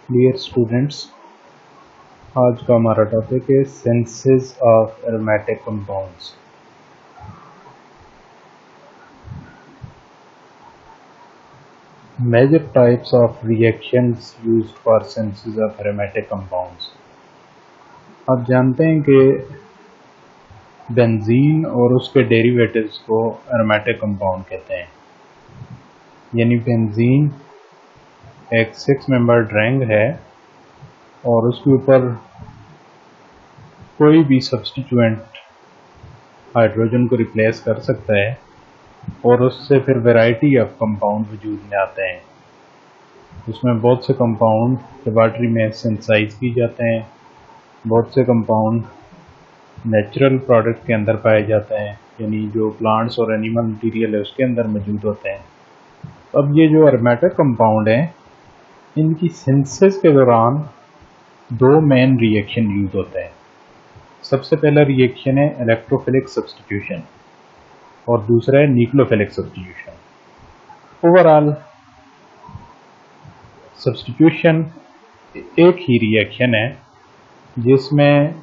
Dear students, आज का हमारा टॉपिक है synthesis of aromatic compounds. Major types of reactions used for synthesis of aromatic compounds. आप जानते हैं कि बेंजीन और उसके डेरिवेटिव्स को एरोमेटिक कंपाउंड कहते हैं। यानी बेंजीन एक 6 मेंबर्ड रिंग है और उसके ऊपर कोई भी सब्स्टिट्यूएंट हाइड्रोजन को रिप्लेस कर सकता है और उससे फिर वैरायटी ऑफ कंपाउंड वजूद में आते हैं। उसमें बहुत से कंपाउंड लेबॉरेटरी में सिंथेसाइज की जाते हैं, बहुत से कंपाउंड नेचुरल प्रोडक्ट के अंदर पाए जाते हैं, यानी जो प्लांट्स और एनिमल मटेरियल है उसके अंदर मौजूद होते हैं। अब ये जो एरोमेटिक कंपाउंड हैं, इनकी सिंथेसिस के दौरान दो मेन रिएक्शन यूज होते हैं। सबसे पहला रिएक्शन है इलेक्ट्रोफिलिक सब्स्टिट्यूशन और दूसरा है न्यूक्लियोफिलिक सब्स्टिट्यूशन। ओवरऑल सब्स्टिट्यूशन एक ही रिएक्शन है जिसमें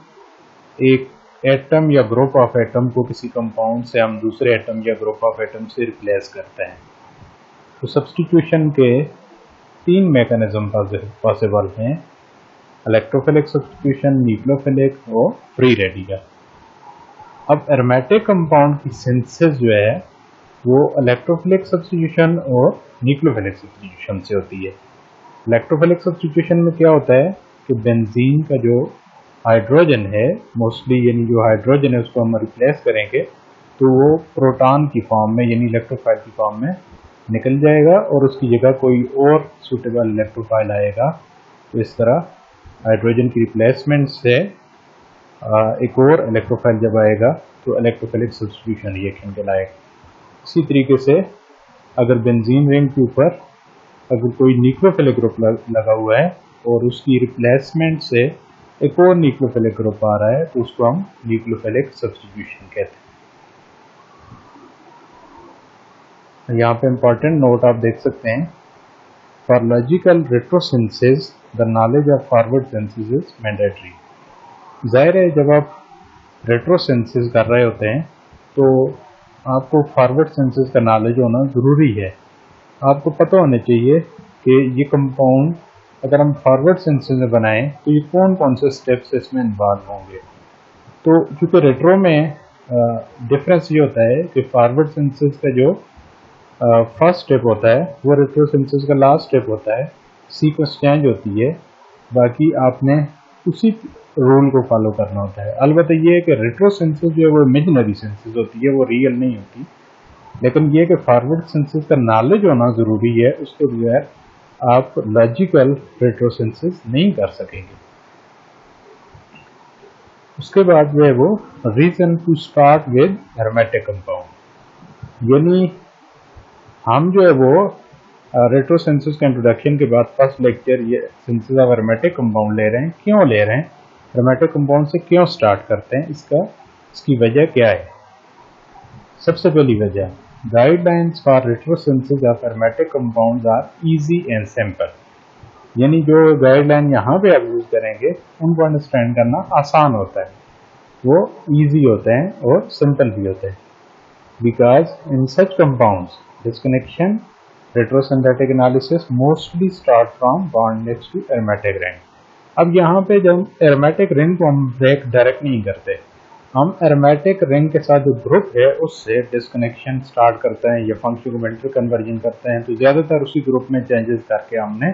एक एटम या ग्रुप ऑफ एटम को किसी कंपाउंड से हम दूसरे एटम या ग्रुप ऑफ एटम से रिप्लेस करते हैं। तो सब्स्टिट्यूशन के 3 मैकेनिज्म पॉसिबल हैं: इलेक्ट्रोफिलिक सब्स्टिट्यूशन, न्यूक्लियोफिलिक और फ्री रेडिकल। अब एरोमेटिक कंपाउंड की सिंथेसिस जो है वो इलेक्ट्रोफिलिक सब्स्टिट्यूशन और न्यूक्लियोफिलिक सब्स्टिट्यूशन से होती है। इलेक्ट्रोफिलिक सब्स्टिट्यूशन में क्या होता है कि बेंजीन का जो हाइड्रोजन है मोस्टली, यानी जो हाइड्रोजन है उसको हम रिप्लेस करेंगे तो वो प्रोटॉन की फॉर्म में यानी इलेक्ट्रोफाइल की फॉर्म में निकल जाएगा और उसकी जगह कोई और सूटेबल इलेक्ट्रोफाइल आएगा। तो इस तरह हाइड्रोजन की रिप्लेसमेंट से एक और इलेक्ट्रोफाइल जब आएगा तो इलेक्ट्रोफिलिक सब्स्टिट्यूशन रिएक्शन कहलाएगा। इसी तरीके से अगर बेंजीन रिंग के ऊपर अगर कोई न्यूक्लियोफिलिक ग्रुप लगा हुआ है और उसकी रिप्लेसमेंट से एक और न्यूक्लियोफिलिक ग्रुप आ रहा है तो उसको हम न्यूक्लियोफिलिक सब्स्टिट्यूशन कहते हैं। यहाँ पे इंपॉर्टेंट नोट आप देख सकते हैं, for logical retrosynthesis the knowledge of forward synthesis is mandatory. जाहिर है जब आप रेट्रोसिंथेसिस कर रहे होते हैं तो आपको फॉरवर्ड सिंथेसिस का नॉलेज होना ज़रूरी है। आपको पता होना चाहिए कि ये कंपाउंड अगर हम फॉरवर्ड सिंथेसिस में बनाएं तो ये कौन कौन से स्टेप्स इसमें इन्वॉल्व होंगे। तो चूँकि रेट्रो में डिफरेंस ये होता है कि फॉरवर्ड सिंथेसिस का जो फर्स्ट स्टेप होता है वो रेट्रो सिंथेसिस का लास्ट स्टेप होता है। सीक्वेंस चेंज होती है, बाकी आपने उसी रूल को फॉलो करना होता है। अलबत्ता ये है कि रेट्रो सिंथेसिस जो है वो इमेजिनरी सिंथेसिस होती है, वो रियल नहीं होती। लेकिन ये कि फॉरवर्ड सिंथेसिस का नॉलेज होना ज़रूरी है, उसके बगैर आप लॉजिकल रेट्रोसिंथेसिस नहीं कर सकेंगे। उसके बाद जो है वो reason to start with aromatic compound, यानी हम जो है वो रेट्रोसिंथेसिस के इंट्रोडक्शन के बाद फर्स्ट लेक्चर ये सिंथेसिस ऑफ एरोमेटिक कंपाउंड ले रहे हैं। क्यों ले रहे हैं, एरोमेटिक कंपाउंड से क्यों स्टार्ट करते हैं, इसकी वजह क्या है। सबसे पहली वजह, guidelines for retrosynthesis of aromatic compounds are easy and simple. यानी जो गाइडलाइन यहाँ पे आप यूज करेंगे उनको अंडरस्टैंड करना आसान होता है, वो इजी होते हैं और सिंपल भी होते हैं। Because in such compounds disconnection retrosynthetic analysis mostly start from bond next to aromatic ring. अब यहाँ पे जब एरोमेटिक रिंग को हम ब्रेक डायरेक्ट नहीं करते, हम एरोमेटिक रिंग के साथ जो ग्रुप है उससे डिस्कनेक्शन स्टार्ट करते हैं या फंक्शन को इंटर कन्वर्जन करते हैं। तो ज़्यादातर उसी ग्रुप में चेंजेस करके हमने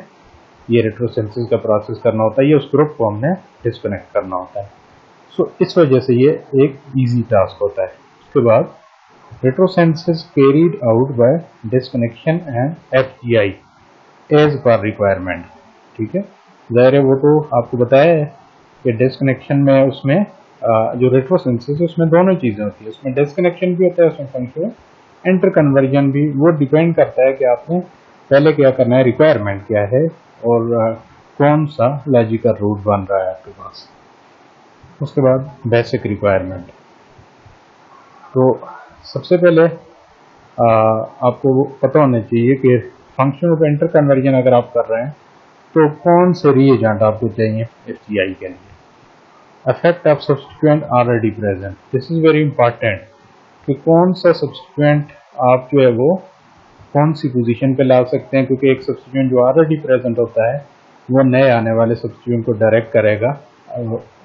ये रेट्रोसिंथेसिस का प्रोसेस करना होता है, ये उस ग्रुप को हमने डिस्कनेक्ट करना होता है। सो इस वजह से ये एक ईजी टास्क होता है। उसके बाद retrosynthesis carried out by disconnection and FGI as per requirement. ठीक है, ज़ाहिर है वो तो आपको बताया है कि डिस्कनेक्शन में उसमें जो रेट्रोसिंथेसिस है उसमें दोनों चीज़ें होती है, उसमें डिस्कनेक्शन भी होता है, उसमें फंक्शन इंटर कन्वर्जन भी। वो डिपेंड करता है कि आपने पहले क्या करना है, रिक्वायरमेंट क्या है और कौन सा लॉजिकल रूट बन रहा है आपके पास। उसके बाद बेसिक रिक्वायरमेंट, तो सबसे पहले आपको पता होना चाहिए कि फंक्शन ऑफ इंटर कन्वर्जन अगर आप कर रहे हैं तो कौन से रिएजेंट आपको चाहिए FGI के लिए? Effect of substituent already present, this is very important कि कौन सा सब्स्टिट्यूएंट आप जो है वो कौन सी पोजीशन पे ला सकते हैं, क्योंकि एक सब्स्टिट्यूएंट जो ऑलरेडी प्रेजेंट होता है वो नए आने वाले सब्स्टिट्यूएंट को डायरेक्ट करेगा।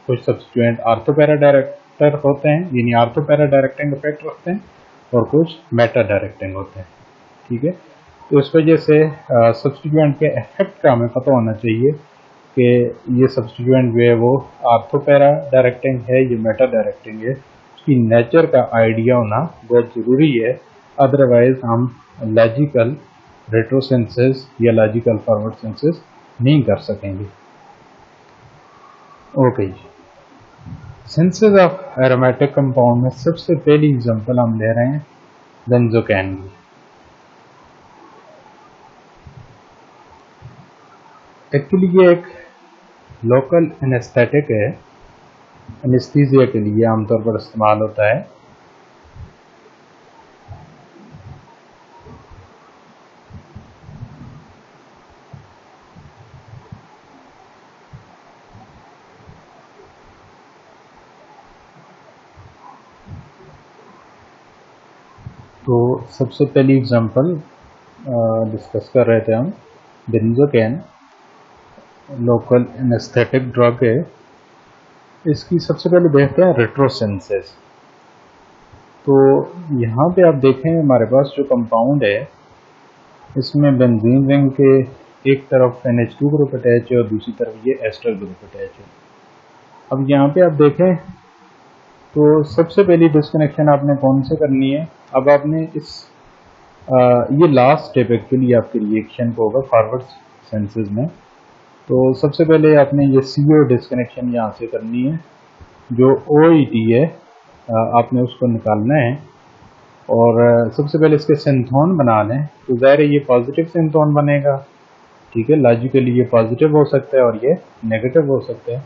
कुछ सब्स्टिट्यूएंट ऑर्थोपैरा डायरेक्टर होते हैं, यानी ऑर्थोपैरा डायरेक्टिंग इफेक्ट रखते हैं, और कुछ मेटा डायरेक्टिंग होते हैं। ठीक है, तो इस वजह से सब्स्टिट्यूएंट के इफेक्ट का हमें पता होना चाहिए कि ये सब्स्टिट्यूएंट जो है वो ऑर्थोपैरा डायरेक्टिंग है, ये मेटा डायरेक्टिंग है। उसकी नेचर का आइडिया होना बहुत ज़रूरी है, अदरवाइज हम लॉजिकल रेट्रोसिंथेसिस या लॉजिकल फॉरवर्ड सिंथेसिस नहीं कर सकेंगे। ओके जी, सिंथेसिस ऑफ एरोमेटिक कंपाउंड में सबसे पहली एग्जांपल हम ले रहे हैं बेंजोकेन की। एक्चुअली ये एक लोकल एनेस्थेटिक है, एनेस्थीसिया के लिए आमतौर पर इस्तेमाल होता है। तो सबसे पहली एग्जांपल डिस्कस कर रहे थे हम, बेंजोकेन लोकल एनेस्थेटिक ड्रग है। इसकी सबसे पहले देखते हैं रेट्रोसिंथेसिस। तो यहाँ पे आप देखें हमारे पास जो कंपाउंड है इसमें बेंजीन रिंग के एक तरफ NH2 ग्रुप अटैच है और दूसरी तरफ ये एस्टर ग्रुप अटैच है। अब यहाँ पे आप देखें तो सबसे पहली डिस्कनेक्शन आपने कौन से करनी है? अब आपने ये लास्ट स्टेप एक्चुअली आपके रिएक्शन को होगा फॉरवर्ड सिंथेसिस में। तो सबसे पहले आपने ये CO डिस्कनेक्शन यहाँ से करनी है, जो OET है आपने उसको निकालना है, और सबसे पहले इसके सिंथोन बना लें। तो ज़ाहिर है ये पॉजिटिव सिंथोन बनेगा, ठीक है, लॉजिकली ये पॉजिटिव हो सकता है और ये नेगेटिव हो सकता है।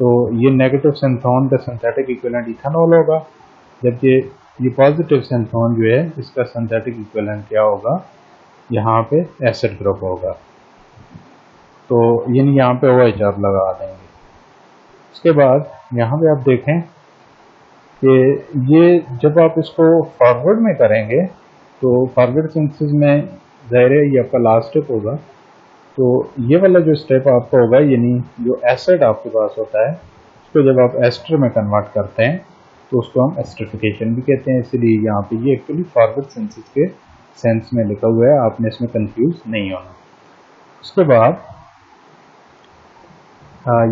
तो ये नेगेटिव सिंथोन का सिंथेटिक इक्विवेलेंट इथेनॉल होगा, जबकि ये पॉजिटिव सिंथोन जो है इसका सिंथेटिक इक्विवेलेंट क्या होगा, यहाँ पे एसिड ग्रुप होगा। तो यानी यहाँ पे OH आप लगा देंगे। उसके बाद यहाँ पे आप देखें कि ये जब आप इसको फॉरवर्ड में करेंगे तो फॉरवर्ड सिंथेसिस में ज़ाहिर है ये आपका लास्ट स्टेप होगा। तो ये वाला जो स्टेप आपका होगा, यानी जो एसिड आपके पास होता है उसको जब आप एस्टर में कन्वर्ट करते हैं तो उसको हम एस्टरिफिकेशन भी कहते हैं। इसलिए यहाँ पे ये एक्चुअली फॉरवर्ड सिंथेसिस के सेंस में लिखा हुआ है, आपने इसमें कंफ्यूज नहीं होना। उसके बाद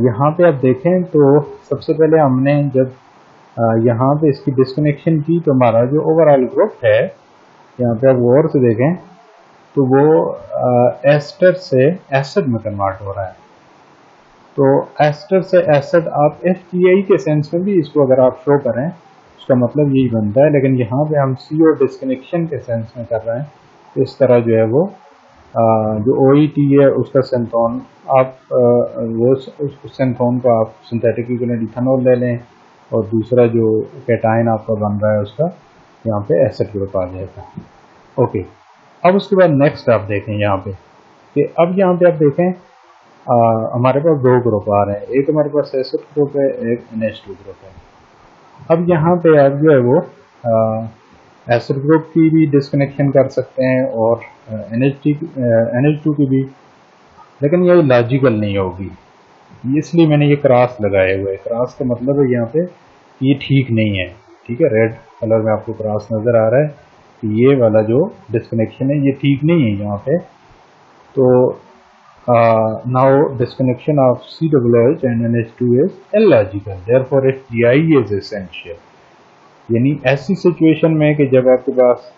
यहाँ पे आप देखें तो सबसे पहले हमने जब यहाँ पे इसकी डिस्कनेक्शन की तो हमारा जो ओवरऑल ग्रुप है, यहाँ पे आप गौर से देखें तो वो एस्टर से एसिड में कन्वर्ट हो रहा है। तो एस्टर से एसिड आप FGI के सेंस में भी इसको अगर आप शो करें उसका मतलब यही बनता है, लेकिन यहाँ पे हम CO डिस्कनेक्शन के सेंस में कर रहे हैं। तो इस तरह जो है वो जो OET है उसका सिंथोन आप वो उस सिंथोन को आप सिंथेटिक इक्विवेलेंट इथेनॉल ले लें, और दूसरा जो कैटायन आपका बन रहा है उसका यहाँ पे एसिड ग्रुप आ जाएगा। ओके, अब उसके बाद नेक्स्ट आप देखें यहाँ पे कि अब यहाँ पे आप देखें हमारे पास दो ग्रुप आ रहे हैं, एक हमारे पास एसिड ग्रुप है, एक NH2 ग्रुप है। अब यहाँ पे आप जो है वो एसिड ग्रुप की भी डिस्कनेक्शन कर सकते हैं और NH2 की भी, लेकिन ये लॉजिकल नहीं होगी, इसलिए मैंने ये क्रॉस लगाए हुए है। क्रॉस का मतलब है यहाँ पे ये ठीक नहीं है, ठीक है, रेड कलर में आपको क्रॉस नज़र आ रहा है कि ये वाला जो डिस्कनेक्शन है ये ठीक नहीं है यहाँ पे। तो now disconnection of COOH and NH2 is illogical, therefore FGI is essential. यानी ऐसी सिचुएशन में कि जब आपके पास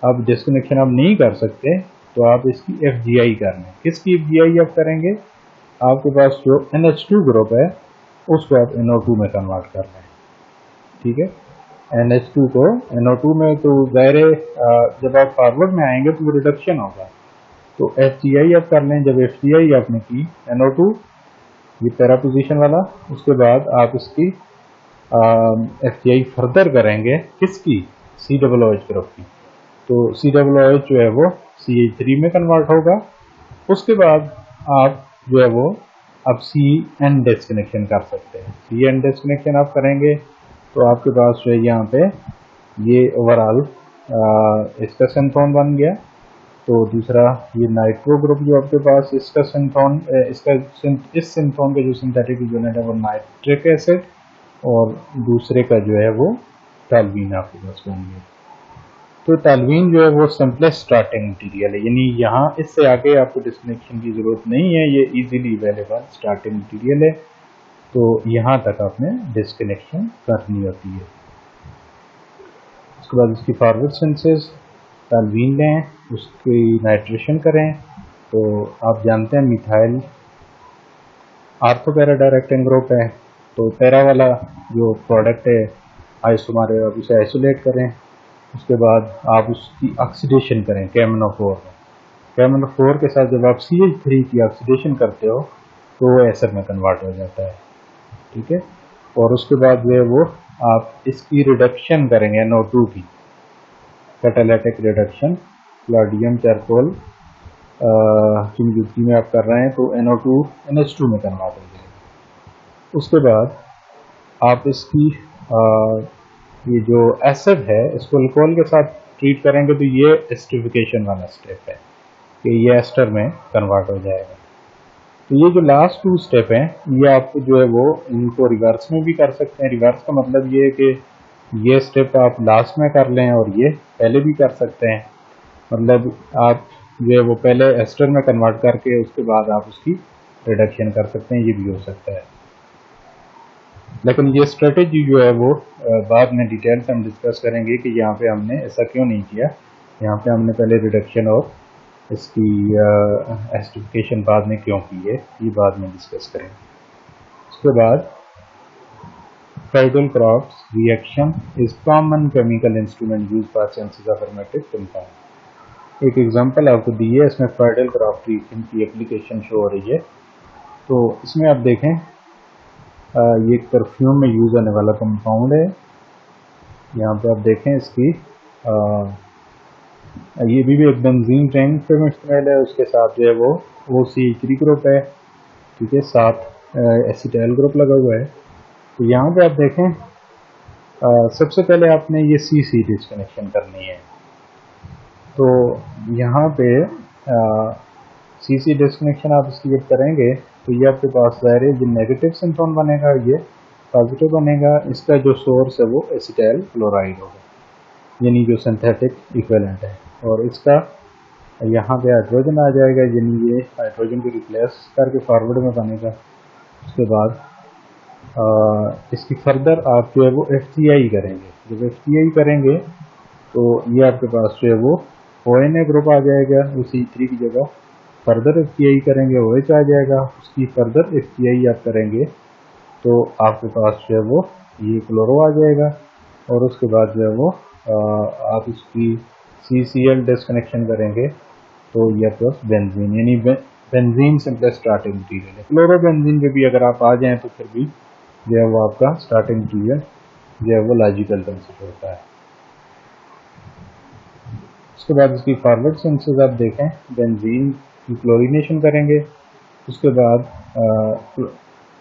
अब डिस्कनेक्शन आप नहीं कर सकते तो आप इसकी FGI कर लें। किसकी FGI आप करेंगे? आपके पास जो NH2 ग्रुप है उसको आप NO2 में कन्वर्ट कर लें, ठीक है, NH2 को NO2 में। तो ज़ाहिर जब आप फॉरवर्ड में आएंगे तो वो रिडक्शन होगा, तो FGI आप कर लें। जब FGI आपने की NO2 ये पैरा पोजीशन वाला, उसके बाद आप इसकी FGI फर्दर करेंगे किसकी? COOH ग्रुप की। तो COOH जो है वो CH3 में कन्वर्ट होगा। उसके बाद आप जो है वो अब सी एन डिस्कनेक्शन कर सकते हैं। सी एन डिस्कनेक्शन आप करेंगे तो आपके पास जो है यहाँ पे ये ओवरऑल इसका सिंथोन बन गया। तो दूसरा ये नाइट्रो ग्रुप जो आपके पास इसका सिंथोन इस सिंथोन का जो सिंथेटिक यूनिट है वो नाइट्रिक एसिड और दूसरे का जो है वो टॉल्यूइन आपके पास बन गया। तो टॉल्यूइन जो है वो सिंपलेस्ट स्टार्टिंग मटीरियल है, यानी यहाँ इससे आगे आपको डिस्कनेक्शन की ज़रूरत नहीं है, ये इजीली अवेलेबल स्टार्टिंग मटीरियल है। तो यहाँ तक आपने डिस्कनेक्शन करनी होती है। उसके बाद इसकी फॉरवर्ड सेंसेस टॉल्यूइन लें, उसकी नाइट्रेशन करें। तो आप जानते हैं methyl ortho para directing group है, तो पैरा वाला जो प्रोडक्ट है आइसोमर है, आप उसे आइसोलेट करें। उसके बाद आप उसकी ऑक्सीडेशन करें KMnO4 में। KMnO4 के साथ जब आप CH3 की ऑक्सीडेशन करते हो तो वो एसिड में कन्वर्ट हो जाता है, ठीक है। और उसके बाद जो है वो आप इसकी रिडक्शन करेंगे NO2 की, कैटालिटिक रिडक्शन क्लाउडियम चारकोल की मौजूदगी में आप कर रहे हैं, तो NO2 NH2 में कन्वर्ट हो जाएगा। उसके बाद आप इसकी ये जो एसिड है इसको अल्कोहल के साथ ट्रीट करेंगे, तो ये एस्टरिफिकेशन वाला स्टेप है कि ये एस्टर में कन्वर्ट हो जाएगा। तो ये जो लास्ट 2 स्टेप हैं ये आप जो है वो इनको रिवर्स में भी कर सकते हैं। रिवर्स का मतलब ये है कि ये स्टेप आप लास्ट में कर लें और ये पहले भी कर सकते हैं। मतलब आप जो है वो पहले एस्टर में कन्वर्ट करके उसके बाद आप उसकी रिडक्शन कर सकते हैं, ये भी हो सकता है। लेकिन ये स्ट्रेटेजी जो है वो बाद में डिटेल से हम डिस्कस करेंगे कि यहाँ पे हमने ऐसा क्यों नहीं किया। यहाँ पे हमने पहले रिडक्शन और इसकी एस्टिफिकेशन बाद में क्यों की है, ये बाद में डिस्कस करेंगे। उसके बाद Friedl-crafts reaction is common chemical instrument used for synthesis of aromatic compound. एक एग्जांपल आपको दी है, इसमें फ्राइडल-क्राफ्ट रिएक्शन की एप्लीकेशन शो हो रही है। तो इसमें आप देखें ये एक परफ्यूम में यूज़ होने वाला कंपाउंड है। यहाँ पे आप देखें इसकी ये भी एक बेंजीन टैंक पे इस्तेमाल है, उसके साथ जो है वो OCH3 ग्रुप है, ठीक है, साथ एसिटाइल ग्रुप लगा हुआ है। तो यहाँ पे आप देखें सबसे पहले आपने ये CC डिस्कनेक्शन करनी है। तो यहाँ पे CC डिस्कनेक्शन आप इसकी जब करेंगे तो ये आपके पास ज़ाहिर है जो नेगेटिव सिंथोन बनेगा ये पॉजिटिव बनेगा। इसका जो सोर्स है वो एसिटाइल क्लोराइड होगा, यानी जो सिंथेटिक इक्विवेलेंट है, और इसका यहाँ पे हाइड्रोजन आ जाएगा, यानी ये हाइड्रोजन को रिप्लेस करके फॉरवर्ड में बनेगा। उसके बाद इसकी फर्दर आप जो है वो FCI करेंगे। जब FCI करेंगे तो ये आपके पास जो है वो ONA ग्रुप आ जाएगा, OCH3 की जगह फर्दर FCI करेंगे OH आ जाएगा, उसकी फर्दर FCI आप करेंगे तो आपके पास जो है वो ये क्लोरो आ जाएगा। और उसके बाद जो है वो आप इसकी CCl डिस्कनेक्शन करेंगे तो ये आपके पास बेंजीन, यानी बेंजीन सिंपलेस्ट स्टार्टिंग मटीरियल है। क्लोरो बेंजीन पे भी अगर आप आ जाएँ तो फिर भी जो है वो आपका स्टार्टिंग मटीरियल जो है वो लॉजिकल कंसिडर होता है। उसके बाद इसकी फॉरवर्ड सेंसेस आप देखें, बेंजीन की क्लोरीनेशन करेंगे। उसके बाद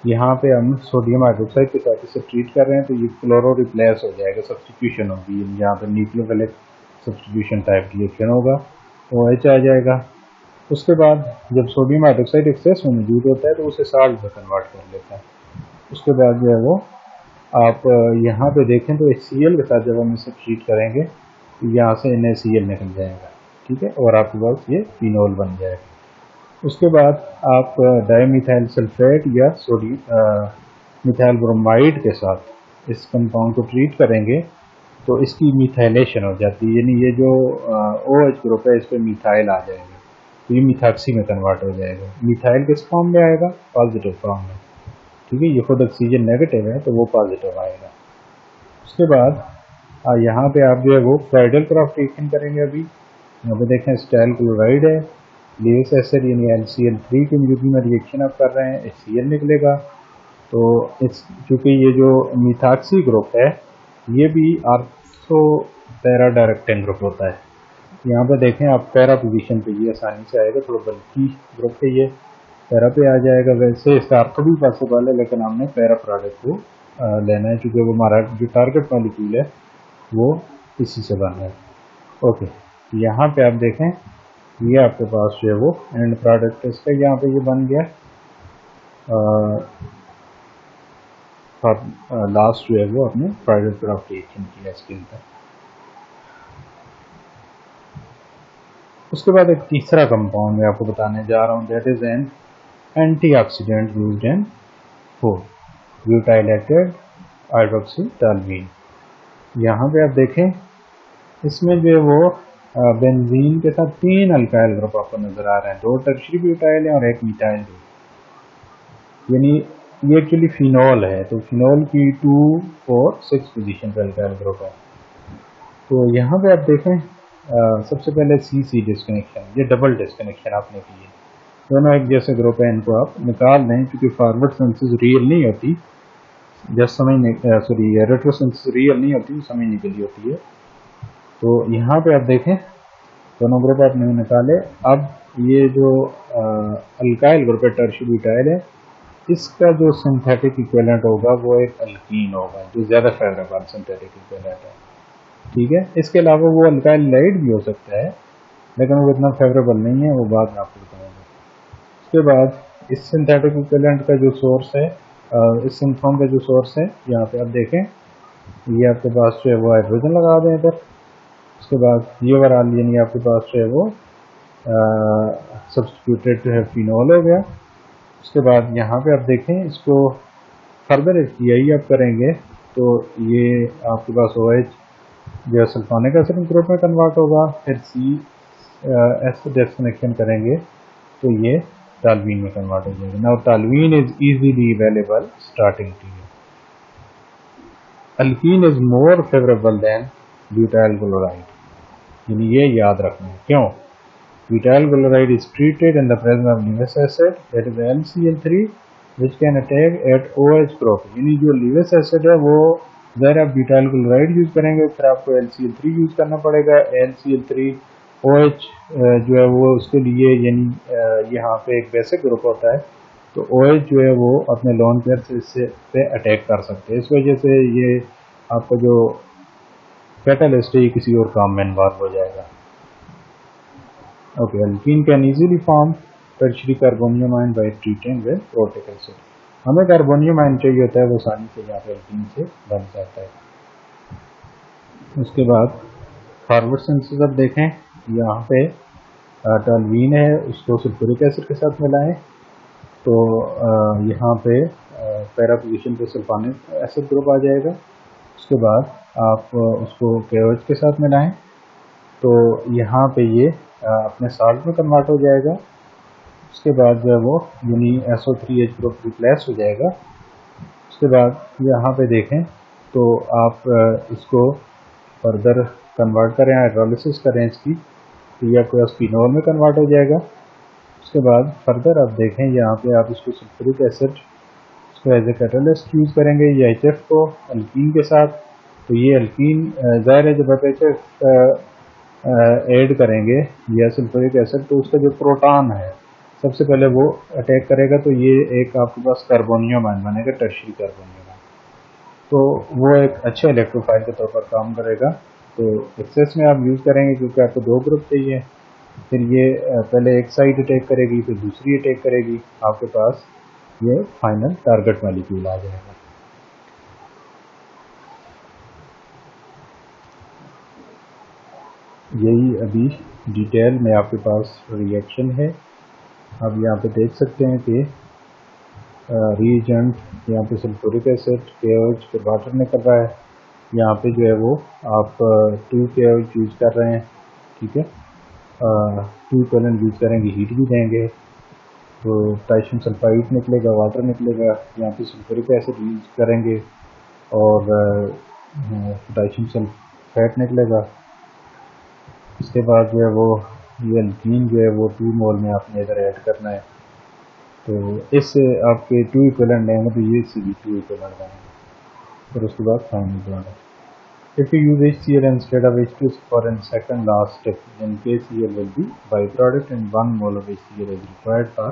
यहाँ पे हम सोडियम हाइड्रोक्साइड के साथ इसे ट्रीट कर रहे हैं, तो ये क्लोरो रिप्लेस हो जाएगा, सब्स्टिट्यूशन होगी, यहाँ पे न्यूक्लियोफिलिक सब्स्टिट्यूशन टाइप रिएक्शन होगा, OH आ जाएगा। उसके बाद जब सोडियम हाइड्रोक्साइड एक्सेस में मौजूद होता है तो उसे साल्ट में कन्वर्ट कर लेता है। उसके बाद जो है वो आप यहाँ पे देखें तो HCl के साथ जब हम इसे ट्रीट करेंगे तो यहाँ से NaCl निकल जाएगा, ठीक है, और आपके पास ये फिनोल बन जाएगा। उसके बाद आप डाईमिथाइल सल्फेट या सोडियम मिथाइल ब्रोमाइड के साथ इस कंपाउंड को ट्रीट करेंगे तो इसकी मिथाइलेशन हो जाती है, यानी ये जो OH ग्रुप है इस पर मिथाइल आ जाएगा, तो ये मिथाक्सी में कन्वर्ट हो जाएगा। मिथाइल किस फॉर्म में आएगा? पॉजिटिव फॉर्म में, ठीक है, ये खुद ऑक्सीजन नेगेटिव है तो वो पॉजिटिव आएगा। उसके बाद यहाँ पे आप जो है वो फ्राइडल-क्राफ्ट रिएक्शन करेंगे। अभी यहाँ पे देखें एसिटाइल क्लोराइड है, लेस एसिड यानी LCl3 की मौजूदगी में रिएक्शन आप कर रहे हैं, HCl निकलेगा। तो इस चूँकि ये जो मिथाक्सी ग्रुप है ये भी आर्थो पैरा डायरेक्टिंग ग्रुप होता है। यहाँ पे देखें आप पैरा पोजीशन पे ये आसानी से आएगा, थोड़ा बल्कि ग्रुप है ये। पैरा पे आ जाएगा। वैसे इसका अर्थ भी पॉसिबल है, लेकिन हमने पैरा प्रोडक्ट को लेना है, क्योंकि वो हमारा जो टारगेट मॉलिक्यूल है वो इसी से बना है। ओके, यहाँ पे आप देखें ये आपके पास जो है वो एंड प्रोडक्ट है इसका, यहाँ पे ये बन गया। और लास्ट जो है वो अपने प्रोडक्ट ऑफ रिएक्शन किया इसके अंदर। उसके बाद एक तीसरा कंपाउंड मैं आपको बताने जा रहा हूँ, that is an antioxidant used in food, butylated hydroxy toluene. यहाँ पे आप देखें इसमें जो है वो बेंजीन के साथ 3 अल्काइल ग्रुप आपको नजर आ रहे हैं, 2 टर्शरी ब्यूटाइल है और 1 मिथाइल ग्रुप। यानी ये एक्चुअली फिनॉल है, तो फिनॉल की 2, 4, 6 पोजीशन पर अल्काइल ग्रुप है। तो यहाँ पे आप देखें सबसे पहले सी डिस्कनेक्शन, ये डबल डिस्कनेक्शन आपने की है, दोनों एक जैसे ग्रुप है, इनको आप निकाल दें, क्योंकि फॉरवर्ड सेंसेस रियल नहीं होती, जस्ट समझने सॉरी रेट्रो सेंसेस रियल नहीं होती, समझने के लिए होती है। तो यहाँ पे आप देखें दोनों ग्रुप आपने निकाले। अब ये जो अल्काइल ग्रुप है टर्शरी ब्यूटाइल है, इसका जो सिंथेटिक इक्विवेलेंट होगा वो एक अल्कीन होगा, जो ज़्यादा फेवरेबल सिंथेटिक इक्विवेलेंट है। ठीक है, इसके अलावा वो अल्काइल लाइट भी हो सकता है, लेकिन वो इतना फेवरेबल नहीं है, वो बाद में आपको बताऊंगा। उसके बाद इस सिंथेटिक इक्विवेलेंट का जो सोर्स है, इस सिंथोन का जो सोर्स है, यहाँ पे आप देखें ये आपके पास जो है वो हाइड्रोजन लगा दें इधर। उसके बाद ये ओवरऑल यानी आपके पास जो है वो सब्स्टिट्यूटेड जो है फिनॉल हो गया। उसके बाद यहाँ पे आप देखें इसको फर्दर एच आप करेंगे तो ये आपके पास OH जो है सल्फोनिक एसिड ग्रुप में कन्वर्ट होगा, फिर एस डिस्कनेक्शन करेंगे तो ये टॉल्यूइन में कन्वर्ट हो जाएगा। Now toluene is easily available starting T. Alkene is more favourable than butyl chloride, यानी ये याद रखना है। क्यों? Butyl chloride is treated in the presence of Lewis acid that is LCl3 which can attack at OH group. यानी जो lives acid है वो अगर आप ब्यूटाइल क्लोराइड यूज करेंगे फिर आपको LCl3 यूज करना पड़ेगा। LCl3 OH जो है वो उसके लिए यानी यहाँ पे एक बेसिक ग्रुप होता है, तो OH जो है वो अपने लोन पेयर से इससे पे अटैक कर सकते हैं। इस वजह से ये आपका जो कैटालिस्ट है ये किसी और काम में इन्वॉल्व हो जाएगा। Okay, alkyne can easily form tertiary carbonium ion by treating with protic acid. हमें कार्बोनियम आयन चाहिए होता है, वो आसानी से यहाँ पे अल्कीन से बन जाता है। उसके बाद फॉरवर्ड सिंथेसिस अब देखें, यहाँ पे टॉल्यूइन है उसको सल्फ्यूरिक एसिड के साथ मिलाएं तो यहाँ पे पैरा पोजीशन पे सल्फोनिक एसिड ग्रुप आ जाएगा। उसके बाद आप उसको KOH के साथ मिलाएं तो यहाँ पे ये अपने साल्ट में कन्वर्ट हो जाएगा। उसके बाद जो है वो यानी SO3H ग्रुप रिप्लेस हो जाएगा। उसके बाद यहाँ पे देखें तो आप इसको फर्दर कन्वर्ट करें, हाइड्रोलिसिस करें इसकी, तो ये आपके पास फिनॉल में कन्वर्ट हो जाएगा। उसके बाद फर्दर आप देखें यहाँ पे आप इसको सल्फ्यूरिक एसिड इसको एज ए कैटालिस्ट यूज़ करेंगे ये HF को अल्कीन के साथ, तो ये अल्कीन ज़ाहिर है जब आप HF ऐड करेंगे या सल्फ्यूरिक एसिड तो उसका जो प्रोटॉन है सबसे पहले वो अटैक करेगा, तो ये एक आपके पास कार्बोनियम आयन बनेगा, टर्शरी कार्बोनियम आयन, तो वो एक अच्छे इलेक्ट्रोफाइल के तौर पर काम करेगा। तो एक्सेस में आप यूज़ करेंगे क्योंकि आपको 2 ग्रुप चाहिए, फिर ये पहले एक साइड अटैक करेगी फिर दूसरी अटैक करेगी, आपके पास ये फाइनल टारगेट मॉलिक्यूल आ जाएगा। यही अभी डिटेल में आपके पास रिएक्शन है। आप यहाँ पे देख सकते हैं कि रीएजेंट यहाँ पे सल्फ्यूरिक एसिड KOH फिर वाटर में कर रहा है, यहाँ पे जो है वो आप 2 KOH यूज कर रहे हैं। ठीक है, 2 इक्विवेलेंट यूज करेंगे, हीट भी देंगे तो पोटेशियम सल्फाइड निकलेगा, वाटर निकलेगा। यहाँ पे सल्फ्यूरिक एसिड यूज करेंगे और पोटेशियम सल्फेट निकलेगा। इसके बाद जो है वो ये अल्कीन जो है वो 2 मोल में आपने इधर ऐड करना है, तो इससे आपके 2 इक्विवेलेंट लेंगे तो ये से भी 2 इक्विवेलेंट बनेंगे। फिर उसके बाद फाइनल बॉन्ड है। If you use HCl instead of H2 for in second last step, then KCl will be byproduct and 1 mole of HCl is required for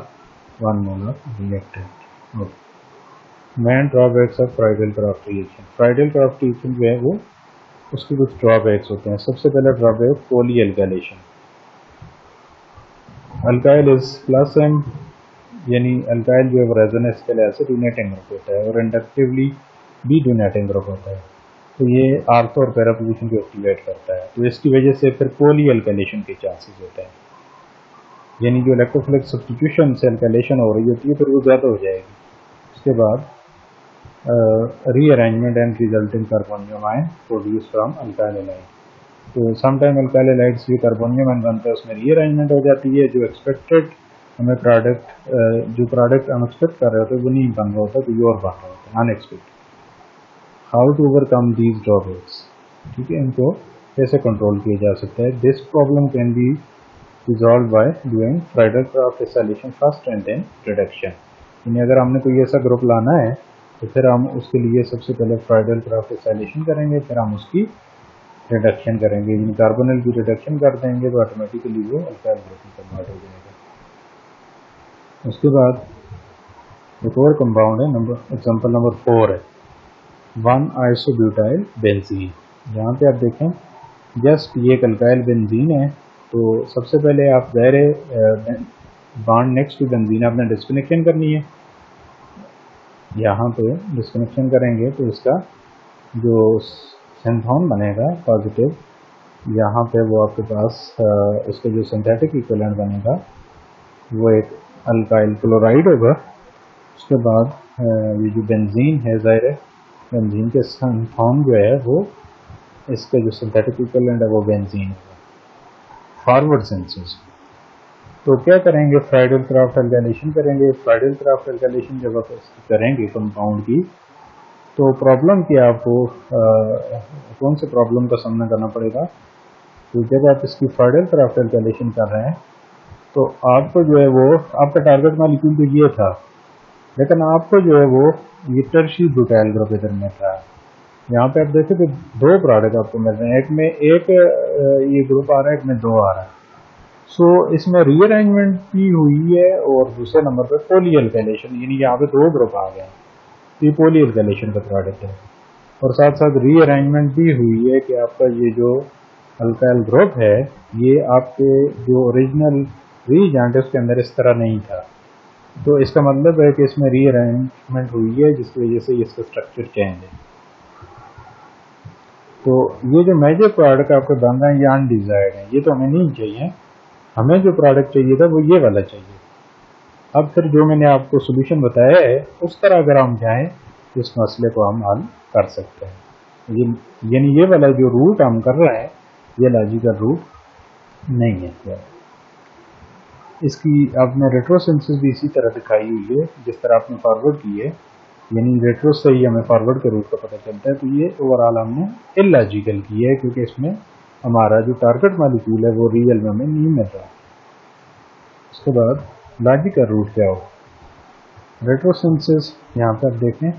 1 molar reactant. Main drawbacks of Friedl-craft reaction. Friedl-craft reaction जो है वो उसके कुछ drawbacks होते हैं। सबसे पहला drawback poly alkylation. Alkyl is plus M, यानी अल्काइल जो है रेजोनेंस के लिहाज से डोनेटिंग ग्रुप होता है और इंडक्टिवली भी डोनेटिंग ग्रुप होता है। तो ये आर्थो और पैरा पोजीशन को एक्टिवेट करता है, तो इसकी वजह से फिर पॉली एल्काइलेशन के चांसेस होते हैं, यानी जो इलेक्ट्रोफिलिक सब्स्टिट्यूशन से एल्काइलेशन हो रही होती है फिर वो ज़्यादा हो जाएगी। उसके बाद rearrangement and resulting carbonium ion produce from alkyl halide. तो समटाइम अल्काइल हैलाइड्स जो कार्बोनियम आयन बनता है उसमें रीअरेंजमेंट हो जाती है, जो एक्सपेक्टेड हमें जो प्रोडक्ट हम एक्सपेक्ट कर रहे होते हैं वो नहीं बन रहा होता, तो ये और बन रहा होता है unexpected. How to overcome these drawbacks, ठीक है, इनको कैसे कंट्रोल किया जा सकता है। This problem can be resolve by doing Friedel Craft acylation first and then reduction. यानी अगर हमने कोई ऐसा ग्रुप लाना है तो फिर हम उसके लिए सबसे पहले फ्राइडल-क्राफ्ट एसाइलेशन करेंगे, फिर हम उसकी रिडक्शन करेंगे, यानी कार्बोनिल की रिडक्शन कर देंगे तो ऑटोमेटिकली वो अल्काइल ग्रुप में कन्वर्ट हो जाएगा। उसके बाद एक और कंपाउंड है, एग्जांपल नंबर 4 है 1-isobutyl बेंजीन। यहाँ पे आप देखें जस्ट ये एक अल्काइल बेंजीन है, तो सबसे पहले आप दायरे बॉन्ड नेक्स्ट टू बेंजीन आपने डिस्कनेक्शन करनी है। यहाँ पे डिस्कनेक्शन करेंगे तो इसका जो सिंथोन बनेगा पॉजिटिव, यहाँ पे वो आपके पास इसका जो सिंथेटिक इक्विवेलेंट बनेगा वो एक अल्काइल क्लोराइड होगा। उसके बाद ये जो बेंजीन है, ज़ाहिर है बेंजीन के सिंथोन जो है वो इसका जो सिंथेटिक इक्विवेलेंट है वो बेंजीन होगा। फॉरवर्ड सेंसेस तो क्या करेंगे, फ्राइडल-क्राफ्ट एल्काइलेशन करेंगे। फ्राइडल-क्राफ्ट एल्काइलेशन जब आप करेंगे कंपाउंड की तो प्रॉब्लम क्या आपको कौन से प्रॉब्लम का सामना करना पड़ेगा। तो जब आप इसकी फ्राइडल-क्राफ्ट एल्काइलेशन कर रहे हैं तो आपको जो है वो आपका टारगेट मॉलिक्यूल तो ये था, लेकिन आपको जो है वो ये टर्शी ब्यूटाइल ग्रुप इधर में था। यहाँ पे आप देखें तो दो प्रोडक्ट आपको मिल रहे हैं, एक में एक ये ग्रुप आ रहा है, एक में दो आ रहा है। सो इसमें रीअरेंजमेंट भी हुई है और दूसरे नंबर पे पॉली एल्काइलेशन, यानी यहाँ पे दो ग्रुप आ गए, तो ये पॉली एल्काइलेशन का प्रोडक्ट है। और साथ साथ रीअरेंजमेंट भी हुई है कि आपका ये जो अल्काइल ग्रुप है ये आपके जो ओरिजिनल रीएजेंट है उसके अंदर इस तरह नहीं था, तो इसका मतलब है कि इसमें रीअरेंजमेंट हुई है जिसकी वजह से इसका स्ट्रक्चर चेंज है। तो ये जो मेजर प्रोडक्ट आपके बन रहे हैं ये अनडिजायर्ड है, ये तो हमें नहीं चाहिए। हमें जो प्रोडक्ट चाहिए था वो ये वाला चाहिए। अब फिर जो मैंने आपको सोल्यूशन बताया है उस तरह अगर हम जाएं तो इस मसले को हम हल कर सकते हैं। यानी ये वाला जो रूट हम कर रहे हैं ये लॉजिकल रूट नहीं है। इसकी आपने रेट्रोसिंथेसिस भी इसी तरह दिखाई हुई है जिस तरह आपने फॉरवर्ड की है, यानी रेट्रो से ही हमें फॉरवर्ड के रूट का पता चलता है। तो ये ओवरऑल हमने इलॉजिकल की है क्योंकि इसमें हमारा जो टारगेट मॉलिक्यूल है वो रियल में हमें नहीं मिल रहा। उसके बाद लॉजिकल रूट क्या हो, रेट्रोसिंथेसिस यहाँ पर आप देखें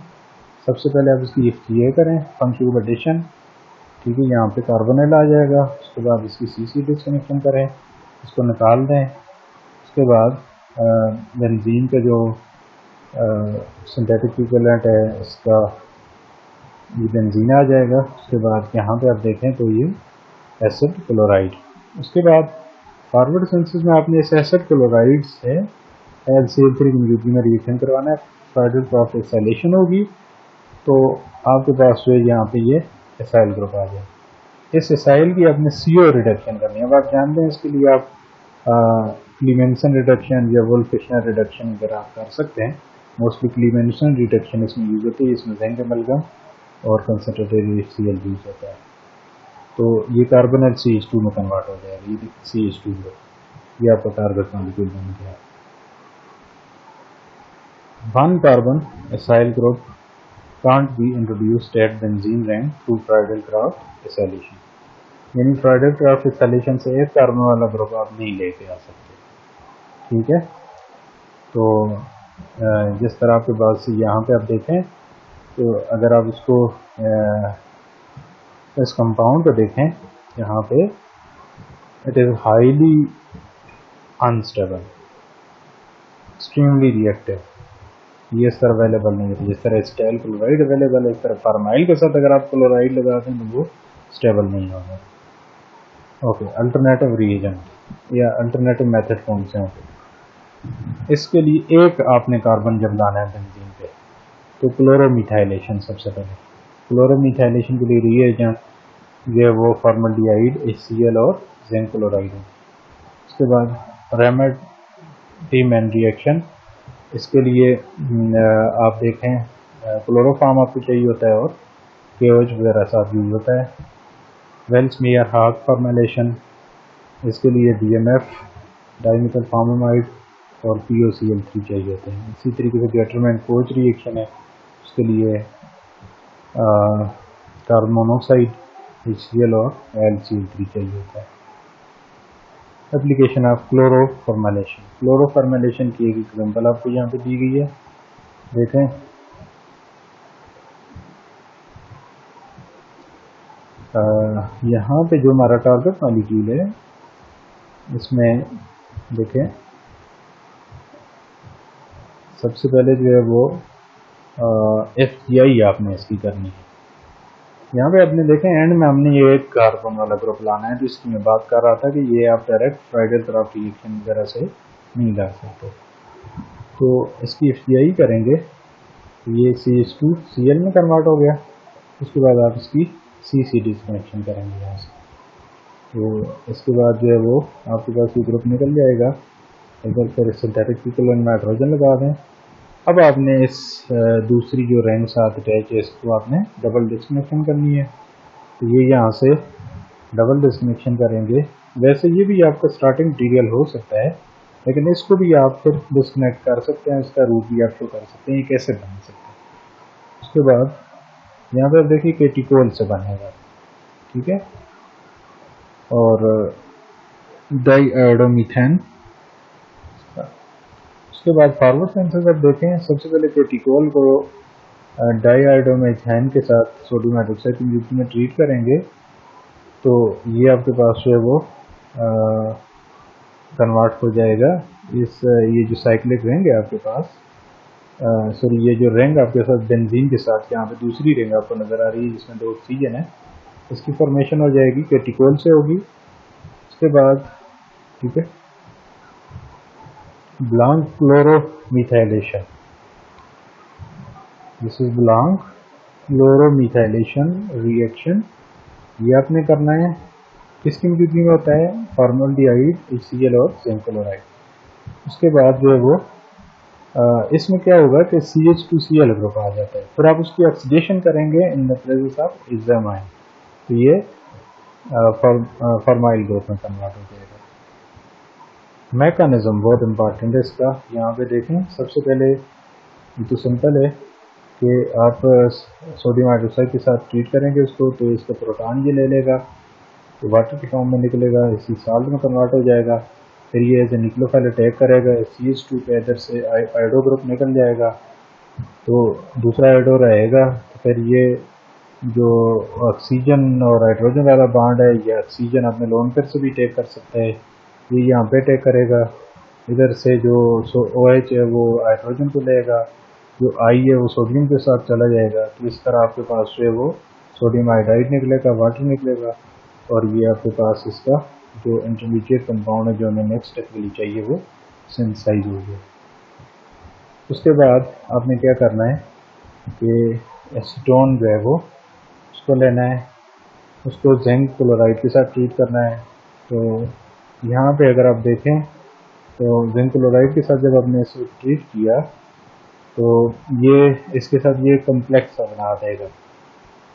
सबसे पहले आप इसकी ये करें फंक्शन एडिशन, ठीक है, यहाँ पे कार्बोनिल आ जाएगा। उसके बाद इसकी CC डिस्कनेक्शन करें, इसको निकाल दें। उसके बाद बेंजीन का जो सिंथेटिक इक्विवेलेंट है इसका ये बेंजीन आ जाएगा। उसके बाद यहाँ पे आप देखें तो ये एसिड क्लोराइड। उसके बाद फॉरवर्ड सेंसेस में आपने इस एसिड क्लोराइड से LCl3 की मौजूदगी में रिएक्शन करवाना है, फ्राइडल-क्राफ्ट एसाइलेशन होगी तो आपके पास जो है यहाँ पे ये एसाइल ग्रुप आ जाए। इस एसाइल की आपने CO रिडक्शन करनी है। अब आप जानते हैं इसके लिए आप क्लीमेंसन रिडक्शन या वुल्फ-फिशनर रिडक्शन वगैरह आप कर सकते हैं। मोस्टली क्लीमेंसन रिडक्शन इसमें यूज होती है, इसमें जिंक एमलगम और कंसनट्रेटेड HCl यूज होता है। तो ये कार्बोनिल CH2 में कन्वर्ट हो जाएगा, ये CH2 ये आपका टारगेट मॉलिक्यूल बन गया। 1 carbon acyl group can't be introduced at benzene ring through Friedl-craft acylation, यानी फ्राइडल-क्राफ्ट एसाइलेशन से एक कार्बन वाला ग्रुप आप नहीं लेके आ सकते, ठीक है। तो जिस तरह आपके पास यहाँ पे आप देखें तो अगर आप इसको इस कंपाउंड को देखें यहाँ पे it is highly unstable, extremely reactive, ये इस तरह अवेलेबल नहीं होती। जिस तरह स्टाइल क्लोराइड अवेलेबल है, इस तरह फार्माइल के साथ अगर आप क्लोराइड लगाते हैं तो वो स्टेबल नहीं होगा। ओके, अल्टरनेटिव रिएजेंट या अल्टरनेटिव मेथड कौन से होंगे? इसके लिए एक आपने कार्बन जब लाना है बेंजीन पे तो क्लोरोमिथाइलेशन सबसे पहले। क्लोरोमिथाइलेशन के लिए रिएजेंट जो है वो फॉर्मल्डिहाइड, HCl और जिंक क्लोराइड है। उसके बाद रेमेड-टीमैन रिएक्शन, इसके लिए आप देखें क्लोरोफॉर्म आपको चाहिए होता है और KOH वगैरह साथ यूज होता है। वेल्स-मेयर-हाग फॉर्मुलेशन, इसके लिए DMF डाइमिथाइल फॉर्मामाइड और POCl3 चाहिए होते हैं। इसी तरीके से गेटरमैन-कोच रिएक्शन है, उसके लिए कार्बन मोनोऑक्साइड, HCl और LCl3 चाहिए होता है। एप्लीकेशन ऑफ क्लोरोफॉर्मुलेशन, क्लोरोफॉर्मुलेशन की एक एग्जांपल आपको यहाँ पे दी गई है, देखें। यहाँ पे जो हमारा टारगेट मॉलिक्यूल है इसमें देखें, सबसे पहले जो है वो FGI आपने इसकी करनी है। यहाँ पे आपने देखें एंड में हमने ये एक कार्बन वाला ग्रुप लाना है, तो इसकी मैं बात कर रहा था कि ये आप डायरेक्ट फ्राइडल-क्राफ्ट रिएक्शन वगैरह से नहीं ला सकते। तो इसकी FGI करेंगे, ये CH2Cl में कन्वर्ट हो गया। उसके बाद आप इसकी CC डिस्कनेक्शन करेंगे यहाँ से, तो इसके बाद जो है वो आपके पास ये ग्रुप निकल जाएगा। अगर फिर सिंथेटिक इक्विवेलेंट नाइट्रोजन लगा दें। अब आपने इस दूसरी जो रिंग साथ अटैच है इसको आपने डबल डिस्कनेक्शन करनी है, तो ये यहाँ से डबल डिस्कनेक्शन करेंगे। वैसे ये भी आपका स्टार्टिंग मटीरियल हो सकता है, लेकिन इसको भी आप फिर डिस्कनेक्ट कर सकते हैं, इसका रूट भी आप शो कर सकते हैं, ये कैसे बन सकता है। उसके बाद यहाँ पर देखिए केटिकोल से बनेगा, ठीक है, और डाईआयोडोमीथेन। उसके बाद फॉरवर्ड सेंसर आप देखें, सबसे पहले केटिकोल को डाईआयोडोमीथेन के साथ सोडियम हाइड्रोक्साइड की मौजूदगी में ट्रीट करेंगे, तो ये आपके पास जो है वो कन्वर्ट हो जाएगा। ये जो साइक्लिक रिंग है आपके पास, सॉरी ये जो रिंग आपके साथ बेंजीन के साथ, यहाँ पे दूसरी रिंग आपको नज़र आ रही है जिसमें 2 ऑक्सीजन है, इसकी फॉर्मेशन हो जाएगी केटिकोल से होगी। उसके बाद ठीक है, Blanc chloromethylation, this is Blanc chloromethylation reaction, ये आपने करना है। किसकी मौजूदगी में होता है? फॉर्मल्डिहाइड, HCl और जिंक क्लोराइड। उसके बाद जो है वो इसमें क्या होगा कि CH2Cl ग्रुप आ जाता है, फिर आप उसकी ऑक्सीडेशन करेंगे इन द प्रेजेंस ऑफ इज़ामाइन, तो ये फॉर्माइल ग्रुप में कन्वर्ट हो जाएगा। मैकेनिज्म बहुत इंपॉर्टेंट है इसका, यहाँ पे देखें। सबसे पहले तो सिंपल है कि आप सोडियम हाइड्रोक्साइड के साथ ट्रीट करेंगे उसको, तो इसका प्रोटॉन ये ले लेगा, तो वाटर के फॉर्म में निकलेगा, इसी साल्ट में कन्वर्ट हो जाएगा। फिर ये एज ए न्यूक्लियोफाइल अटैक करेगा, CH2 पे इधर से आयोडो ग्रुप निकल जाएगा, तो दूसरा आयोडो रहेगा। तो फिर ये जो ऑक्सीजन और हाइड्रोजन वाला बॉन्ड है, ये ऑक्सीजन अपने लोन पेयर से भी टेक कर सकता है, ये यहाँ पे टेक करेगा। इधर से जो OH है वो हाइड्रोजन को लेगा, जो I है वो सोडियम के साथ चला जाएगा। तो इस तरह आपके पास जो है वो सोडियम आयोडाइड निकलेगा, वाटर निकलेगा, और ये आपके पास इसका जो इंटरमीडिएट कंपाउंड है जो हमें नेक्स्ट स्टेप के लिए चाहिए वो सिंथेसाइज हो गया। उसके बाद आपने क्या करना है कि एसीटोन जो है वो उसको लेना है, उसको जिंक क्लोराइड के साथ ट्रीट करना है। तो यहाँ पे अगर आप देखें तो जिंक क्लोराइड के साथ जब आपने इसको ट्रीट किया तो ये इसके साथ ये कम्प्लेक्स सा बना देगा,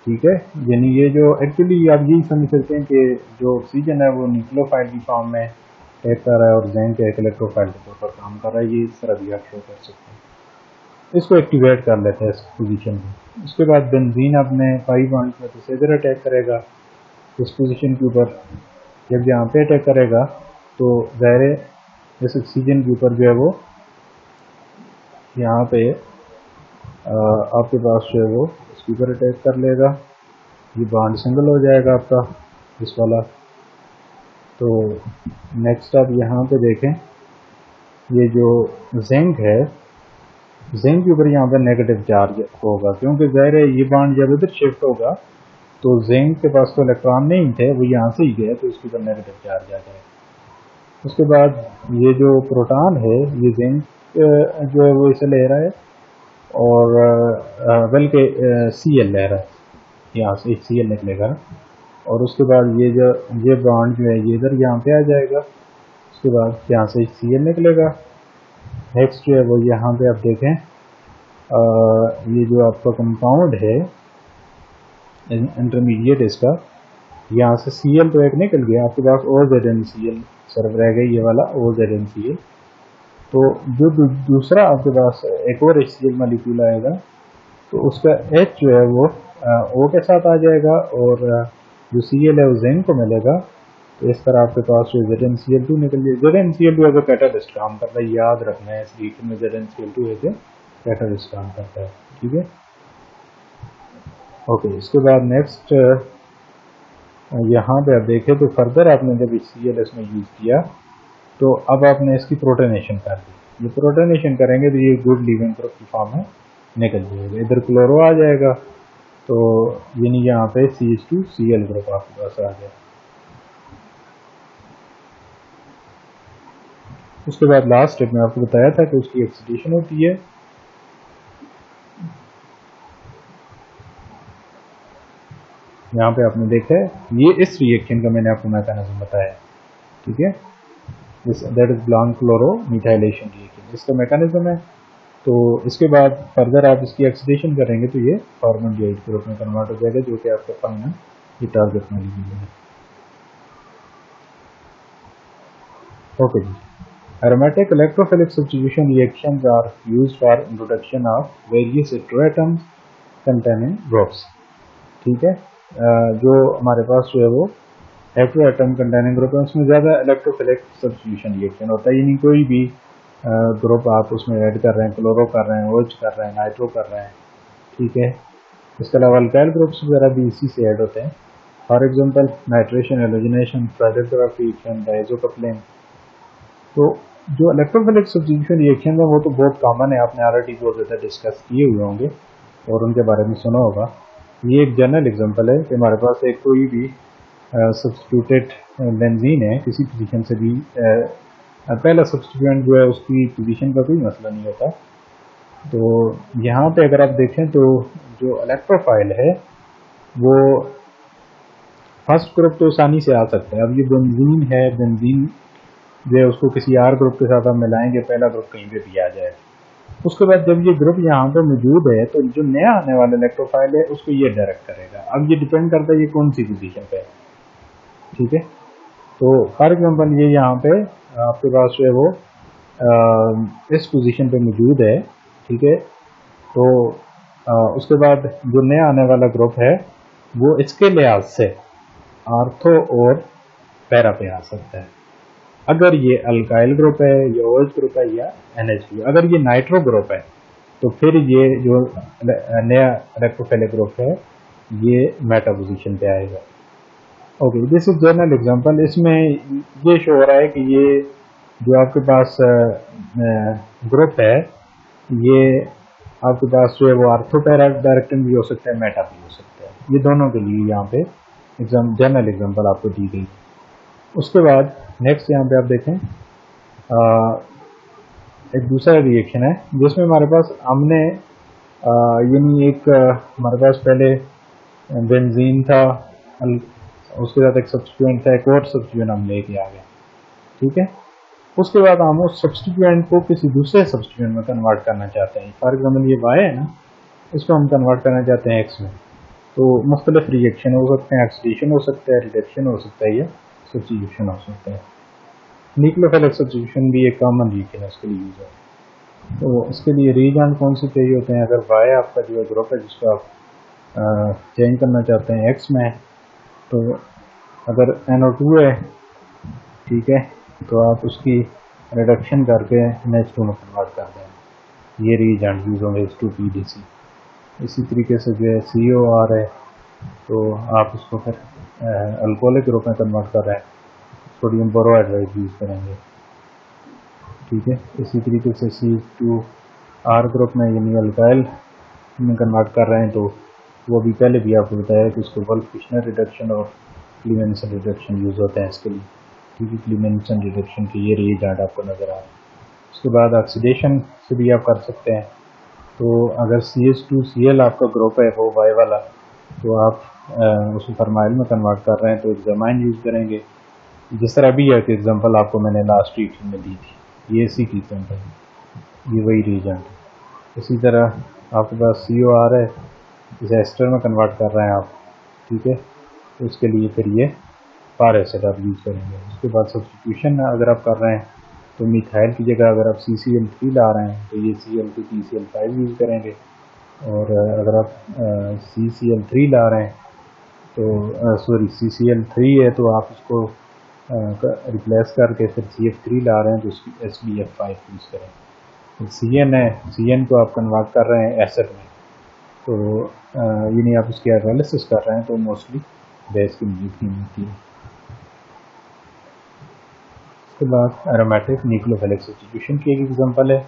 ठीक है। यानी ये जो एक्चुअली आप यही समझ सकते हैं कि जो ऑक्सीजन है वो न्यूक्लियोफाइल की फॉर्म में टैग कर रहा है और जिंक एक इलेक्ट्रोफाइल के तौर पर काम कर रहा है, ये इस तरह भी आप शो कर सकते हैं। इसको एक्टिवेट कर लेते हैं इस पोजीशन में। उसके बाद बेंजीन अपने पाई बॉन्ड में तो इधर अटैक करेगा इस पोजीशन के ऊपर। जब यहाँ पे अटैक करेगा तो ज़ाहिर है इस ऑक्सीजन के ऊपर जो है वो यहाँ पे आपके पास जो है वो इसके ऊपर अटैक कर लेगा, ये बॉन्ड सिंगल हो जाएगा आपका इस वाला। तो नेक्स्ट आप यहाँ पे देखें ये जो जिंक है, जिंक के ऊपर यहाँ पे नेगेटिव चार्ज होगा, क्योंकि ज़ाहिर है ये बॉन्ड जब इधर शिफ्ट होगा तो जिंक के पास तो इलेक्ट्रॉन नहीं थे, वो यहाँ से ही गए, तो इसके ऊपर नेगेटिव चार्ज आ जाएगा। उसके बाद ये जो प्रोटॉन है, ये जिंक जो है वो इसे ले रहा है, और बल्कि Cl ले रहा है, यहाँ से एक Cl निकलेगा, और उसके बाद ये बॉन्ड जो है ये इधर यहाँ पे आ जाएगा, उसके बाद यहाँ से Cl निकलेगा। नेक्स्ट जो है वो यहाँ पे आप देखें, ये जो आपका कंपाउंड है इंटरमीडिएट इसका, यहाँ से Cl तो एक निकल गया, आपके पास OZnCl सिर्फ रह गई, ये वाला OZnCl। तो जो दूसरा आपके पास एक और HCl मॉलिक्यूल आएगा, तो उसका H जो है वो O के साथ आ जाएगा, और जो Cl है वो जिंक को मिलेगा। तो इस तरह आपके पास जो ZnCl2 निकल जाए। ZnCl2 एज ए कैटालिस्ट काम करता है, याद रखना है, इस रिएक्शन में ZnCl2 एज ए कैटालिस्ट काम करता है, ठीक है। ओके, इसके बाद नेक्स्ट यहाँ पे आप देखें तो फर्दर आपने जब Cl इसमें यूज़ किया तो अब आपने इसकी प्रोटोनेशन कर दी। ये प्रोटोनेशन करेंगे तो ये गुड लीविंग ग्रुप की फॉर्म में निकल जाएगा, इधर क्लोरो आ जाएगा, तो यानी यहाँ पे CH2Cl ग्रुप आपके पास आ गया। उसके बाद लास्ट स्टेप में आपको बताया था कि उसकी ऑक्सीडेशन होती है। यहाँ पे आपने देखा है, ये इस रिएक्शन का मैंने आपको मैकेनिज्म बताया, ठीक है, that is Blanc chloromethylation reaction, इसका मैकेनिज्म है। तो इसके बाद फर्दर आप इसकी ऑक्सीडेशन करेंगे तो ये फॉर्मल्डिहाइड ग्रुप में कन्वर्ट हो जाएगा, जो कि आपका फाइनल ये टारगेट मॉलिक्यूल है। Okay ji, aromatic electrophilic substitution reactions are used for introduction of various heteroatoms containing groups, ठीक है। जो हमारे पास जो है वो हेटेरोएटम कंटेनिंग ग्रुप है, उसमें ज़्यादा इलेक्ट्रोफिलिक सब्स्टिट्यूशन रिएक्शन होता है, यानी कोई भी ग्रुप आप उसमें ऐड कर रहे हैं, क्लोरो कर रहे हैं, OH कर रहे हैं, नाइट्रो कर रहे हैं, ठीक है। इसके अलावा अल्काइल ग्रुप्स वगैरह भी इसी से ऐड होते हैं, फॉर एग्जांपल नाइट्रेशन, हेलोजनेशन, फ्रेडरग्राफिकेशन, डायजोकप्लिंग। तो जो इलेक्ट्रोफिलिक सब्स्टिट्यूशन रिएक्शन है वो तो बहुत कॉमन है, आपने ऑलरेडी बहुत ज़्यादा डिस्कस किए हुए होंगे और उनके बारे में सुना होगा। ये एक जनरल एग्जांपल है कि हमारे पास एक कोई भी सब्स्टिट्यूटेड बेंजीन है, किसी पोजीशन से भी पहला सब्स्टिट्यूएंट जो है उसकी पोजीशन का कोई मसला नहीं होता। तो यहाँ पे अगर आप देखें तो जो इलेक्ट्रोफाइल है वो फर्स्ट ग्रुप तो आसानी से आ सकता है। अब ये बेंजीन है, बेंजीन जो है उसको किसी आर ग्रुप के साथ आप मिलाएंगे, पहला ग्रुप कहीं पे भी आ जाए। उसके बाद जब ये ग्रुप यहाँ पे मौजूद है तो जो नया आने वाला इलेक्ट्रोफाइल है उसको ये डायरेक्ट करेगा। अब ये डिपेंड करता है ये कौन सी पोजीशन पे है, ठीक है। तो फॉर एग्जांपल ये यहाँ पे आपके पास जो है वो इस पोजीशन पे मौजूद है, ठीक है। तो उसके बाद जो नया आने वाला ग्रुप है वो इसके लिहाज से आर्थो और पैरा पे आ सकता है। अगर ये अल्काइल ग्रुप है या OH ग्रुप है या NH2, अगर ये नाइट्रो ग्रुप है तो फिर ये जो नया इलेक्ट्रोफिलिक ग्रुप है ये मेटा पोजीशन पे आएगा। Okay, this is general example. इसमें ये शो हो रहा है कि ये जो आपके पास ग्रुप है ये आपके पास जो है वो आर्थो पैरा डायरेक्शन भी हो सकता है, मेटा भी हो सकता है, ये दोनों के लिए यहाँ पे जनरल एग्जांपल आपको दी गई। उसके बाद नेक्स्ट यहाँ पे आप देखें एक दूसरा रिएक्शन है जिसमें हमारे पास हमने यानी एक हमारे पास पहले बेंजीन था, उसके साथ एक सब्स्टिट्यूएंट था, एक और सब्स्टिट्यूएंट हम लेके आ गए, ठीक है। उसके बाद हम उस सब्स्टिट्यूएंट को किसी दूसरे सब्स्टिट्यूएंट में कन्वर्ट करना चाहते हैं। फॉर एग्जाम्पल ये Y है ना, इसको हम कन्वर्ट करना चाहते हैं X में। तो मुख्तलिफ रिएक्शन हो सकते हैं, ऑक्सीडेशन हो सकता है, रिडक्शन हो सकता है या सब्स्टिट्यूशन हो सकता है। न्यूक्लियोफिलिक सब्स्टिट्यूशन भी एक कॉमन रिएक्शन है, उसके लिए यूज है। तो इसके लिए रिएजेंट कौन से चाहिए होते हैं? अगर Y आपका जो है ग्रुप है जिसको आप चेंज करना चाहते हैं X में, तो अगर NO2 है, ठीक है, तो आप उसकी रिडक्शन करके NH2 में कन्वर्ट कर दें, ये रिएजेंट यूज होंगे H2PDC। इसी तरीके से जो है COR है, तो आप उसको फिर अल्कोहलिक ग्रुप में कन्वर्ट कर रहे हैं, सोडियम बोरोहाइड्राइड यूज करेंगे, ठीक है। इसी तरीके से C2R ग्रुप में यानी अल्काइल में कन्वर्ट कर रहे हैं, तो वो भी पहले भी आपको बताया कि उसको वोल्फ-किश्नर रिडक्शन और क्लीमेंसन रिडक्शन यूज़ होते हैं इसके लिए। ठीक है, क्लीमेंसन रिडक्शन के ये रिएजेंट आपको नज़र आ रहा है। उसके बाद ऑक्सीडेशन से भी आप कर सकते हैं। तो अगर CH2Cl आपका ग्रुप है वो Y वाला, तो आप उसे फॉर्माइल में कन्वर्ट कर रहे हैं तो एग्जामाइन यूज़ करेंगे। जिस तरह अभी है कि एग्जांपल आपको मैंने लास्ट वीक में दी थी, ये इसी की एग्जांपल है, ये वही रीजेंट है। इसी तरह आपके पास COR है, इसे एस्टर में कन्वर्ट कर रहे हैं आप, ठीक है, तो उसके लिए फिर ये पार एसिड आप यूज़ करेंगे। उसके बाद सब्स्टिट्यूशन अगर आप कर रहे हैं तो मिथाइल की जगह अगर आप CCl3 ला रहे हैं तो ये Cl2 PCl5 यूज़ करेंगे, और अगर आप CCl3 ला रहे हैं तो सॉरी CCl3 है तो आप उसको रिप्लेस करके फिर CF3 ला रहे हैं तो उसकी SBF5 यूज़ करें। तो CN है, CN को आप कन्वर्ट कर रहे हैं एसिड में, तो यानी आप उसकी एनालिसिस कर रहे हैं तो मोस्टली बेस की मौजूदगी होती है। उसके बाद एरोमेटिक न्यूक्लियोफिलिक सब्स्टिट्यूशन की एक एग्जांपल है।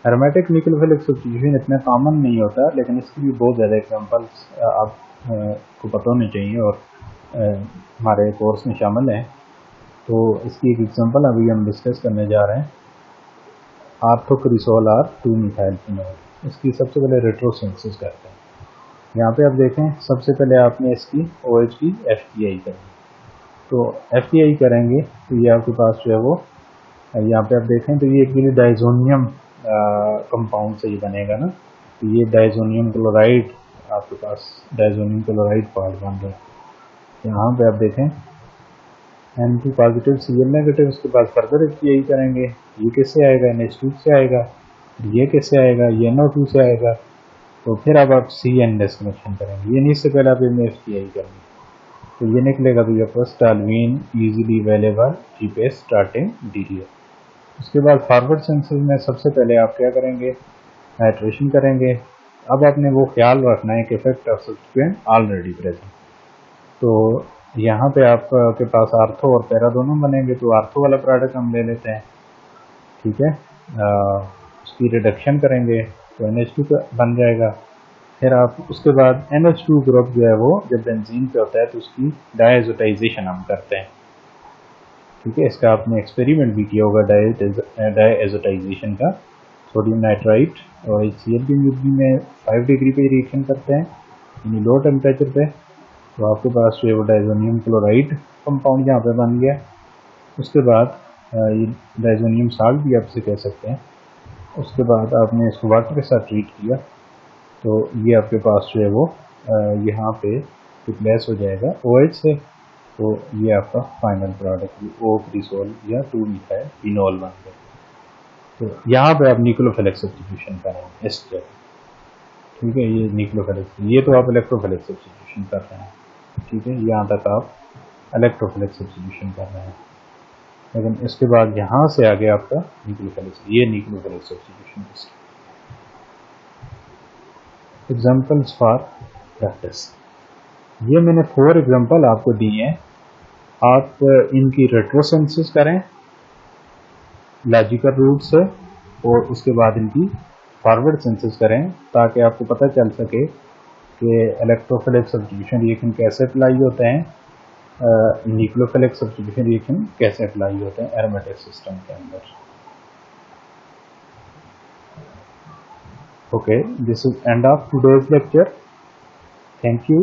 एरोमेटिक न्यूक्लियोफिलिक सब्स्टिट्यूशन इतना कॉमन नहीं होता, लेकिन इसकी भी बहुत ज़्यादा एग्जांपल्स आपको पता होने चाहिए और हमारे कोर्स में शामिल हैं। तो इसकी एक एग्जांपल अभी हम डिस्कस करने जा रहे हैं, आर्थोक्रिसोल R2 मिथाइल फिनोल। इसकी सबसे पहले रेट्रोसिंथेसिस करते हैं। यहाँ पे आप देखें, सबसे पहले आपने इसकी OH की FTI करनी, तो FTI करेंगे तो ये आपके पास जो है वो यहाँ पे आप देखें तो ये एक्चुअली डाइजोनियम कंपाउंड से ये बनेगा ना, तो ये डाइजोनियम क्लोराइड आपके पास डाइजोनियम क्लोराइड पार्ट बन रहा है। यहाँ पे आप देखें N2 पॉजिटिव Cl नेगेटिव, उसके बाद फर्दर FTI करेंगे, ये कैसे आएगा, NH2 से आएगा, ये कैसे आएगा, ये NO2 से आएगा, तो फिर अब आप CN कनेक्शन करेंगे, ये नहीं से पहले आप इनमें FTI करेंगे, तो ये निकलेगा तो ये first टालवीन easily available GPS starting DDA। उसके बाद फॉरवर्ड सेंसेस में सबसे पहले आप क्या करेंगे, नाइट्रेशन करेंगे। अब आपने वो ख्याल रखना है कि effect of substituent already present, तो यहाँ पे आपके पास आर्थो और पैरा दोनों बनेंगे, तो आर्थो वाला प्रोडक्ट हम ले लेते हैं, ठीक है, उसकी रिडक्शन करेंगे तो NH2 बन जाएगा। फिर आप उसके बाद NH2 ग्रुप जो है वो जब बेंजीन पे होता है तो उसकी डायजोटाइजेशन हम करते हैं, ठीक है। इसका आपने एक्सपेरिमेंट भी किया होगा डायजोटाइजेशन का। सोडियम नाइट्राइट और HCl की मौजूदगी में 5 डिग्री पे रिएक्शन करते हैं, यानी लो टेम्परेचर पे, तो आपके पास जो है वो डाइजोनियम क्लोराइड कंपाउंड यहाँ पे बन गया। उसके बाद ये डाइजोनियम साल्ट भी आप इसे कह सकते हैं। उसके बाद आपने इसको वाटर के साथ ट्रीट किया तो ये आपके पास जो है वो यहाँ पे रिप्लेस हो जाएगा OH से, तो ये आपका फाइनल प्रोडक्ट O-क्रिसोल या 2 मिथाइल फिनोल बन गया। तो यहाँ पे आप न्यूक्लियोफिलिक सब्स्टिट्यूशन करेंगे इस जगह, ठीक है, ये न्यूक्लियोफिलिक, ये तो आप इलेक्ट्रोफिलिक सब्स्टिट्यूशन कर रहे हैं, ठीक है, यहाँ तक आप इलेक्ट्रोफिलिक सब्स्टिट्यूशन कर रहे हैं, लेकिन इसके बाद यहाँ से आगे आपका न्यूक्लियोफिलिक, ये nucleophilic substitution. Examples for practice, ये मैंने 4 एग्जाम्पल आपको दिए हैं, आप इनकी रेट्रोसिंथेसिस करें लॉजिकल रूट से और उसके बाद इनकी फॉरवर्ड सिंथेसिस करें, ताकि आपको पता चल सके कि इलेक्ट्रोफिलिक सब्स्टिट्यूशन रिएक्शन कैसे अप्लाई होते हैं, न्यूक्लियोफिलिक सब्स्टिट्यूशन रिएक्शन कैसे अप्लाई होते हैं एरोमेटिक सिस्टम के अंदर। Okay, this is end of today's lecture. Thank you.